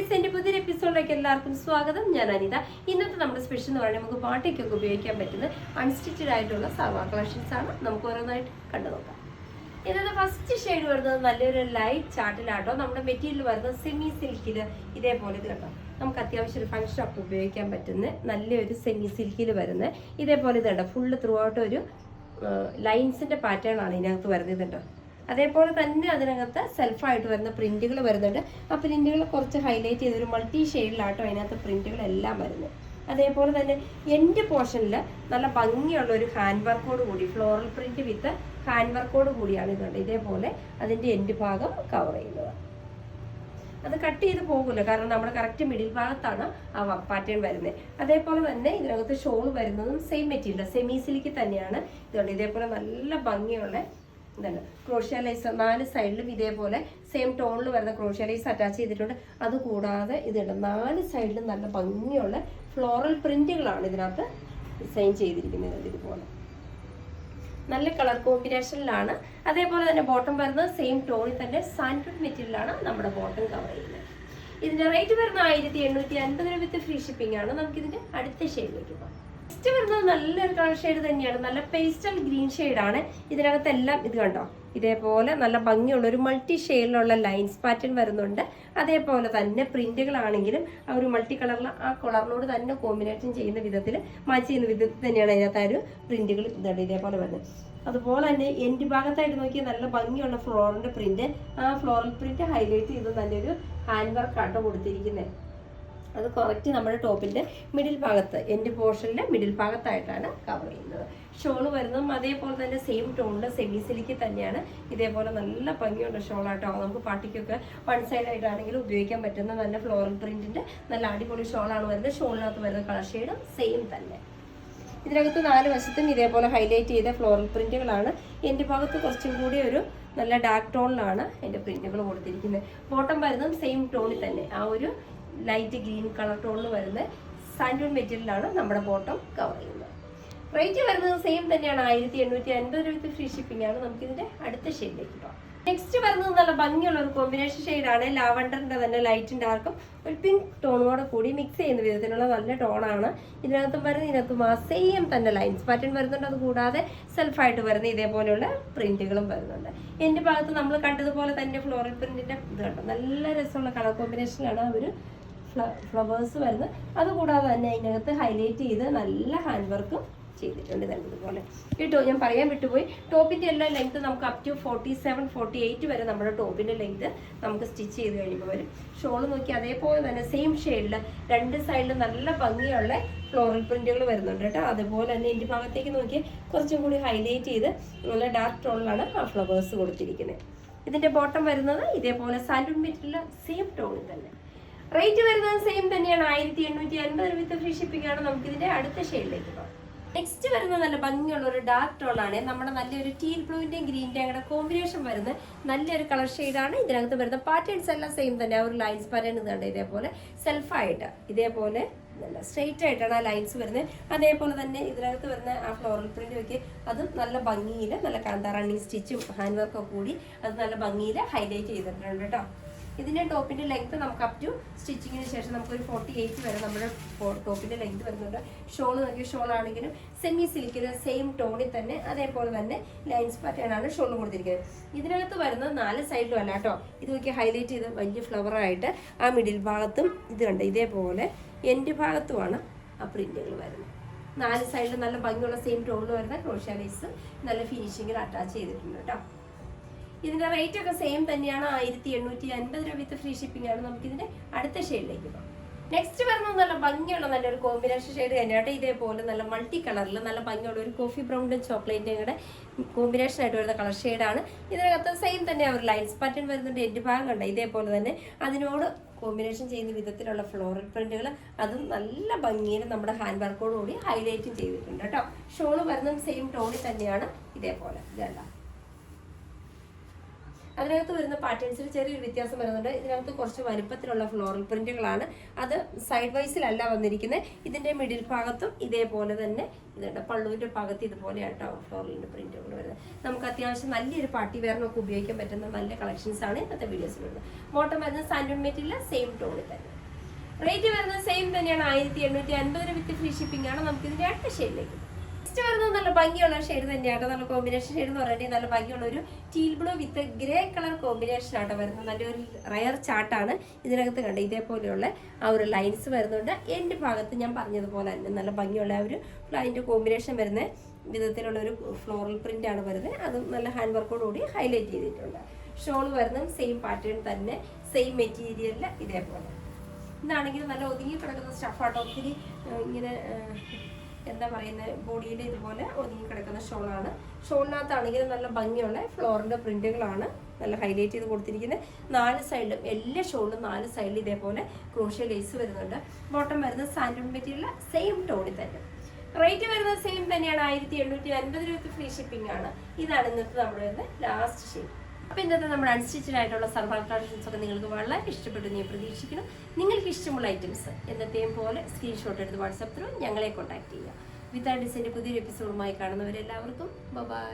Guys, എൻ്റെ പുതിയൊരു എപ്പിസോഡിലേക്ക് എല്ലാവർക്കും സ്വാഗതം. ഞാൻ അനിത. ഇന്നത്തെ നമ്മുടെ സ്പെഷ്യൽ എന്ന് പറയുന്നത് നമുക്ക് പാർട്ടിക്കൊക്കെ ഉപയോഗിക്കാൻ പറ്റുന്ന അൺസ്റ്റിച്ചഡ് ആയിട്ടുള്ള സൽവാർ കളക്ഷൻസ് ആണ്. നമുക്ക് ഓരോന്നായിട്ട് കണ്ടു നോക്കാം. ഇന്നത്തെ ഫസ്റ്റ് ഷെയ്ഡ് വരുന്നത് നല്ലൊരു ലൈറ്റ് ചാർട്ടിലാട്ടോ. നമ്മുടെ മെറ്റീരിയൽ വരുന്നത് സെമി സിൽക്കിൽ ഇതേപോലെ ഇത് കണ്ടോ. നമുക്ക് അത്യാവശ്യം ഒരു ഫംഗ്ഷനൊക്കെ ഉപയോഗിക്കാൻ പറ്റുന്ന നല്ലൊരു സെമി സിൽക്കിൽ വരുന്ന ഇതേപോലെ ഇത് കണ്ടോ. ഫുള്ള് ത്രൂ ഔട്ട് ഒരു ലൈൻസിൻ്റെ പാറ്റേൺ ആണ് ഇതിനകത്ത് വരുന്നത് കേട്ടോ. അതേപോലെ തന്നെ അതിനകത്ത് സെൽഫായിട്ട് വരുന്ന പ്രിന്റുകൾ വരുന്നുണ്ട്. ആ പ്രിന്റുകൾ കുറച്ച് ഹൈലൈറ്റ് ചെയ്തൊരു മൾട്ടി ഷെയ്ഡിലാട്ടോ അതിനകത്ത് പ്രിന്റുകളെല്ലാം വരുന്നത്. അതേപോലെ തന്നെ എൻഡ് പോർഷനിൽ നല്ല ഭംഗിയുള്ള ഒരു ഹാൻഡ് വർക്കോട് കൂടി ഫ്ലോറൽ പ്രിന്റ് വിത്ത് ഹാൻഡ് വർക്കോട് കൂടിയാണ് ഇതുണ്ട്. ഇതേപോലെ അതിൻ്റെ എൻഡ് ഭാഗം കവർ ചെയ്യുന്നത്. അത് കട്ട് ചെയ്ത് പോകില്ല, കാരണം നമ്മുടെ കറക്റ്റ് മിഡിൽ ഭാഗത്താണ് ആ പാറ്റേൺ വരുന്നത്. അതേപോലെ തന്നെ ഇതിനകത്ത് ഷോൾ വരുന്നതും സെയിം മെറ്റീരിയൽ സെമി സിൽക്ക് തന്നെയാണ്. ഇതുണ്ട് ഇതേപോലെ നല്ല ഭംഗിയുള്ള ഇതാണ് ക്രോഷ്യ ലൈസ്. 4 സൈഡിലും ഇതേപോലെ സെയിം ടോണിൽ വരുന്ന ക്രോഷ്യ ലൈസ് അറ്റാച്ച് ചെയ്തിട്ടുണ്ട്. അതുകൂടാതെ ഇതുണ്ട് 4 സൈഡിലും നല്ല ഭംഗിയുള്ള ഫ്ലോറൽ പ്രിന്റുകളാണ് ഇതിനകത്ത് ഡിസൈൻ ചെയ്തിരിക്കുന്നത്. ഇതുപോലെ നല്ല കളർ കോമ്പിനേഷനിലാണ്. അതേപോലെ തന്നെ ബോട്ടം വരുന്നത് സെയിം ടോണിൽ തന്നെ സാൻഡ്വുഡ് മെറ്റീരിയലാണ് നമ്മുടെ ബോട്ടം കവർ ചെയ്യുന്നത്. ഇതിന്റെ റേറ്റ് വരുന്നത് 1850 വിത്ത് ഫ്രീ ഷിപ്പിംഗ് ആണ്. നമുക്കിതിന്റെ അടുത്ത ഷെയ്ഡിലേക്ക് പോകാം. നെക്സ്റ്റ് വരുന്നത് നല്ലൊരു കളർ ഷെയ്ഡ് തന്നെയാണ്. നല്ല പേസ്റ്റൽ ഗ്രീൻ ഷെയ്ഡാണ്. ഇതിനകത്തെല്ലാം ഇത് കണ്ടോ ഇതേപോലെ നല്ല ഭംഗിയുള്ള ഒരു മൾട്ടി ഷെയ്ഡിലുള്ള ലൈൻസ് പാറ്റേൺ വരുന്നുണ്ട്. അതേപോലെ തന്നെ പ്രിന്റുകളാണെങ്കിലും ആ ഒരു മൾട്ടി കളറിൽ ആ കളറിനോട് തന്നെ കോമ്പിനേഷൻ ചെയ്യുന്ന വിധത്തിൽ മാച്ച് ചെയ്യുന്ന വിധത്തിൽ തന്നെയാണ് അതിനകത്ത് ആ ഒരു പ്രിന്റുകൾ ഇതുണ്ട് ഇതേപോലെ വരുന്നത്. അതുപോലെ തന്നെ എൻഡ് ഭാഗത്തായിട്ട് നോക്കിയാൽ നല്ല ഭംഗിയുള്ള ഫ്ലോറിന്റെ പ്രിന്റ്. ആ ഫ്ലോറൽ പ്രിന്റ് ഹൈലൈറ്റ് ചെയ്ത് നല്ലൊരു ഹാൻഡ് വർക്ക് ആട്ടോ കൊടുത്തിരിക്കുന്നത്. അത് കറക്റ്റ് നമ്മുടെ ടോപ്പിന്റെ മിഡിൽ ഭാഗത്ത് എൻഡ് പോർഷനിലെ മിഡിൽ ഭാഗത്തായിട്ടാണ് കവർ ചെയ്യുന്നത്. ഷോള് വരുന്നതും അതേപോലെ തന്നെ സെയിം ടോണിൽ സെമി സിൽക്ക് തന്നെയാണ്. ഇതേപോലെ നല്ല ഭംഗിയുള്ള ഷോളാട്ടോ. നമുക്ക് പാർട്ടിക്കൊക്കെ വൺ സൈഡ് ആയിട്ടാണെങ്കിലും ഉപയോഗിക്കാൻ പറ്റുന്ന നല്ല ഫ്ലോറൽ പ്രിന്റിന്റെ നല്ല അടിപൊളി ഷോളാണ് വരുന്നത്. ഷോളിനകത്ത് വരുന്ന കളർ ഷെയ്ഡും സെയിം തന്നെ. ഇതിനകത്ത് 4 വശത്തും ഇതേപോലെ ഹൈലൈറ്റ് ചെയ്ത ഫ്ലോറൽ പ്രിന്റുകളാണ്. എൻ്റെ ഭാഗത്ത് കുറച്ചും കൂടി ഒരു നല്ല ഡാർക്ക് ടോണിലാണ് എൻ്റെ പ്രിന്റുകൾ കൊടുത്തിരിക്കുന്നത്. ബോട്ടം വരുന്നതും സെയിം ടോണിൽ തന്നെ ആ ഒരു ലൈറ്റ് ഗ്രീൻ കളർ ടോണിൽ വരുന്ന സാൻഡ്വുഡ് മെറ്റീരിയലാണ് നമ്മുടെ ബോട്ടം കവർ ചെയ്യുന്നത്. റേറ്റ് വരുന്നത് സെയിം തന്നെയാണ്. 1850 വിത്ത് ഫ്രീ ഷിപ്പിംഗ് ആണ്. നമുക്കിതിന്റെ അടുത്ത ഷെയ്ഡിലേക്ക് പോകാം. നെക്സ്റ്റ് വരുന്നത് നല്ല ഭംഗിയുള്ള ഒരു കോമ്പിനേഷൻ ഷെയ്ഡാണ്. ലാവണ്ടറിന്റെ തന്നെ ലൈറ്റും ഡാർക്കും ഒരു പിങ്ക് ടോണോടെ കൂടി മിക്സ് ചെയ്യുന്ന വിധത്തിലുള്ള നല്ല ടോണാണ്. ഇതിനകത്തും വരുന്നത് ഇതിനകത്തും ആ സെയിം തന്നെ ലൈൻസ് പാറ്റേൺ വരുന്നുണ്ട്. അതുകൂടാതെ സെൽഫായിട്ട് വരുന്ന ഇതേപോലെയുള്ള പ്രിന്റുകളും വരുന്നുണ്ട്. എൻ്റെ ഭാഗത്ത് നമ്മൾ കണ്ടതുപോലെ തന്നെ ഫ്ലോറൽ പ്രിന്റിന്റെ ഇത് കണ്ടോ നല്ല രസമുള്ള കളർ കോമ്പിനേഷനിലാണ് ആ ഒരു ഫ്ലവേഴ്സ് വരുന്നത്. അതുകൂടാതെ തന്നെ അതിനകത്ത് ഹൈലൈറ്റ് ചെയ്ത് നല്ല ഹാൻഡ് വർക്കും ചെയ്തിട്ടുണ്ട് ഇതുപോലെ കേട്ടോ. ഞാൻ പറയാൻ വിട്ടുപോയി, ടോപ്പിന്റെ എല്ലാ ലെങ്ത് നമുക്ക് അപ് ടു 47-48 വരെ നമ്മുടെ ടോപ്പിന്റെ ലെങ്ത് നമുക്ക് സ്റ്റിച്ച് ചെയ്ത് കഴിയുമ്പോൾ വരും. ഷോള് നോക്കി അതേപോലെ തന്നെ സെയിം ഷെയ്ഡിൽ 2 സൈഡിലും നല്ല ഭംഗിയുള്ള ഫ്ലോറൽ പ്രിന്റുകൾ വരുന്നുണ്ട് കേട്ടോ. അതുപോലെ തന്നെ എൻ്റെ ഭാഗത്തേക്ക് നോക്കി കുറച്ചും കൂടി ഹൈലൈറ്റ് ചെയ്ത് നല്ല ഡാർക്ക് ടോണിലാണ് ആ ഫ്ലവേഴ്സ് കൊടുത്തിരിക്കുന്നത്. ഇതിന്റെ ബോട്ടം വരുന്നത് ഇതേപോലെ സാൻഡ്വുഡ് മെറ്റീരിയൽ സെയിം ടോണിൽ തന്നെ. റേറ്റ് വരുന്നത് സെയിം തന്നെയാണ്. 1850 വിത്ത് ഫ്രീ ഷിപ്പിംഗ് ആണ്. നമുക്കിതിന്റെ അടുത്ത ഷെയ്ഡിലേക്ക് പോകാം. നെക്സ്റ്റ് വരുന്നത് നല്ല ഭംഗിയുള്ള ഒരു ഡാർക്ക് ടോണാണ്. നമ്മുടെ നല്ലൊരു ടീൽ ബ്ലൂവിന്റെയും ഗ്രീനിന്റെയും അങ്ങനെ കോമ്പിനേഷൻ വരുന്ന നല്ലൊരു കളർ ഷെയ്ഡാണ്. ഇതിനകത്ത് വരുന്ന പാറ്റേൺസ് എല്ലാം സെയിം തന്നെ. ആ ഒരു ലൈൻസ് പാറ്റേൺ ഇതുണ്ട് ഇതേപോലെ സെൽഫായിട്ട് ഇതേപോലെ നല്ല സ്ട്രെയിറ്റ് ആയിട്ടാണ് ആ ലൈൻസ് വരുന്നത്. അതേപോലെ തന്നെ ഇതിനകത്ത് വരുന്ന ആ ഫ്ലോറൽ പ്രിന്റ് ഒക്കെ അത് നല്ല ഭംഗിയിൽ നല്ല കാന്താ റണ്ണിങ് സ്റ്റിച്ചും ഹാൻഡ് വർക്കൊക്കെ കൂടി അത് നല്ല ഭംഗിയിൽ ഹൈലൈറ്റ് ചെയ്തിട്ടുണ്ട് കേട്ടോ. ഇതിന്റെ ടോപ്പിന്റെ ലെങ്ത് നമുക്ക് അപ് ടു സ്റ്റിച്ചിങ്ങിന് ശേഷം നമുക്കൊരു 48 വരെ നമ്മുടെ ടോപ്പിന്റെ ലെങ്ത് വരുന്നുണ്ട്. ഷോൾ നോക്കിയ ഷോൾ ആണെങ്കിലും സെമി സിൽക്കിന് സെയിം ടോണിൽ തന്നെ അതേപോലെ തന്നെ ലൈൻസ് പാറ്റേൺ ആണ് ഷോൾ കൊടുത്തിരിക്കുന്നത്. ഇതിനകത്ത് വരുന്നത് 4 സൈഡിലും അല്ല കേട്ടോ. ഇത് നോക്കി ഹൈലൈറ്റ് ചെയ്ത് വലിയ ഫ്ലവറായിട്ട് ആ മിഡിൽ ഭാഗത്തും ഇത് കണ്ട് ഇതേപോലെ എൻഡ് ഭാഗത്തുമാണ് ആ പ്രിന്റുകൾ വരുന്നത്. 4 സൈഡിലും നല്ല ഭംഗിയുള്ള സെയിം ടോണിൽ വരുന്ന ക്രോഷ്യ ലൈസ് നല്ല ഫിനിഷിങ്ങിൽ അറ്റാച്ച് ചെയ്തിട്ടുണ്ട് കേട്ടോ. ഇതിന്റെ റേറ്റ് ഒക്കെ സെയിം തന്നെയാണ്. 1850 വിത്ത് ഫ്രീ ഷിപ്പിംഗ് ആണ്. നമുക്കിതിന്റെ അടുത്ത ഷെയ്ഡിലേക്ക് പോകാം. നെക്സ്റ്റ് വരുന്നത് നല്ല ഭംഗിയുള്ള നല്ലൊരു കോമ്പിനേഷൻ ഷെയ്ഡ് തന്നെയായിട്ട്. ഇതേപോലെ നല്ല മൾട്ടി കളറിൽ നല്ല ഭംഗിയുള്ള ഒരു കോഫി ബ്രൗണ്ടും ചോക്ലേറ്റും കൂടെ കോമ്പിനേഷൻ ആയിട്ട് വരുന്ന കളർ ഷെയ്ഡാണ്. ഇതിനകത്ത് സെയിം തന്നെ ഒരു ലൈൻസ് പാറ്റേൺ വരുന്നുണ്ട്. എൻ്റെ ഭാഗം കണ്ട ഇതേപോലെ തന്നെ അതിനോട് കോമ്പിനേഷൻ ചെയ്യുന്ന വിധത്തിലുള്ള ഫ്ലോറൽ പ്രിന്റുകൾ അതും നല്ല ഭംഗിയിൽ നമ്മുടെ ഹാൻഡ് വർക്കോട് കൂടി ഹൈലൈറ്റും ചെയ്തിട്ടുണ്ട് കേട്ടോ. ഷോള് വരുന്നതും സെയിം ടോണിൽ തന്നെയാണ് ഇതേപോലെ ഇതല്ല. അതിനകത്ത് വരുന്ന പാറ്റേൺസിൽ ചെറിയൊരു വ്യത്യാസം വരുന്നുണ്ട്. ഇതിനകത്ത് കുറച്ച് വലുപ്പത്തിലുള്ള ഫ്ലോറൽ പ്രിന്റുകളാണ്. അത് സൈഡ് വൈസിലല്ല വന്നിരിക്കുന്നത്. ഇതിന്റെ മിഡിൽ ഭാഗത്തും ഇതേപോലെ തന്നെ ഇതുണ്ട്. പള്ളുവിന്റെ ഭാഗത്ത് ഇതുപോലെയാട്ടോ ഫ്ലോറലിന്റെ പ്രിന്റുകൾ വരുന്നത്. നമുക്ക് അത്യാവശ്യം നല്ലൊരു പാർട്ടി വെയറിനൊക്കെ ഉപയോഗിക്കാൻ പറ്റുന്ന നല്ല കളക്ഷൻസ് ആണ് ഇന്നത്തെ വീഡിയോസിൽ വരുന്നത്. ബോട്ടം വരുന്നത് സാൻഡ്വുഡ് മെറ്റീരിയൽ സെയിം ടോണിൽ തന്നെ. റേറ്റ് വരുന്നത് സെയിം തന്നെയാണ് 1850 വിത്ത് ഫ്രീ ഷിപ്പിംഗ് ആണ്. നമുക്ക് ഇതിന്റെ അടുത്ത ഷെയ്ഡിലേക്ക്. നെക്സ്റ്റ് വരുന്നത് നല്ല ഭംഗിയുള്ള ഷെയ്ഡ് തന്നെയാണ്. നല്ല കോമ്പിനേഷൻ ഷെയ്ഡ് എന്ന് പറഞ്ഞിട്ടുണ്ടെങ്കിൽ നല്ല ഭംഗിയുള്ള ഒരു ടീൽ ബ്ലൂ വിത്ത് ഗ്രേ കളർ കോമ്പിനേഷൻ ആട്ടോ വരുന്നത്. നല്ലൊരു റയർ ചാർട്ടാണ്. ഇതിനകത്ത് കണ്ട ഇതേപോലെയുള്ള ആ ഒരു ലൈൻസ് വരുന്നുണ്ട്. എൻ്റെ ഭാഗത്ത് ഞാൻ പറഞ്ഞതുപോലെ തന്നെ നല്ല ഭംഗിയുള്ള ആ ഒരു അതിൻ്റെ കോമ്പിനേഷൻ വരുന്ന വിധത്തിലുള്ള ഒരു ഫ്ലോറൽ പ്രിന്റ് ആണ് വരുന്നത്. അതും നല്ല ഹാൻഡ് വർക്കോട് കൂടി ഹൈലൈറ്റ് ചെയ്തിട്ടുണ്ട്. ഷോൾ വരുന്നത് സെയിം പാറ്റേൺ തന്നെ, സെയിം മെറ്റീരിയലിൽ ഇതേപോലെ. ഇതാണെങ്കിൽ നല്ല ഒതുങ്ങി കിടക്കുന്ന സ്റ്റഫാട്ടോ. ഒത്തിരി ഇങ്ങനെ എന്താ പറയുന്നത്, ബോഡിയിൽ ഇതുപോലെ ഒതുങ്ങി കിടക്കുന്ന ഷോളാണ്. ഷോളിനകത്താണെങ്കിൽ നല്ല ഭംഗിയുള്ള ഫ്ലോറിൻ്റെ പ്രിന്റുകളാണ് നല്ല ഹൈലൈറ്റ് ചെയ്ത് കൊടുത്തിരിക്കുന്നത്. 4 സൈഡിലും എല്ലാ ഷോളിലും 4 സൈഡിലും ഇതേപോലെ ക്രോഷ്യ ലേസ് വരുന്നുണ്ട്. ബോട്ടം വരുന്നത് സാൻഡൂൺ മെറ്റീരിയൽ സെയിം ടോണിൽ തന്നെ. റേറ്റ് വരുന്നത് സെയിം തന്നെയാണ്, 1850 രൂപ ഫ്രീ ഷിപ്പിംഗ് ആണ്. ഇതാണ് ഇന്നത്തെ നമ്മുടെ വരുന്ന ലാസ്റ്റ് ഷെയ്ഡ്. അപ്പോൾ ഇന്നത്തെ നമ്മുടെ അൺസ്റ്റിച്ചഡ് ആയിട്ടുള്ള സൽവാർ കളക്ഷൻസ് ഒക്കെ നിങ്ങൾക്ക് വളരെ ഇഷ്ടപ്പെട്ടു ഞാൻ പ്രതീക്ഷിക്കണം. നിങ്ങൾക്ക് ഇഷ്ടമുള്ള ഐറ്റംസ് എന്നത്തെയും പോലെ സ്ക്രീൻഷോട്ട് എടുത്ത് വാട്സാപ്പ് ത്രൂ ഞങ്ങളെ കോൺടാക്ട് ചെയ്യുക. വിത്ത് ആ ഡിസൈൻ്റെ പുതിയൊരു എപ്പിസോഡുമായി കാണുന്നവരെല്ലാവർക്കും ബൈ.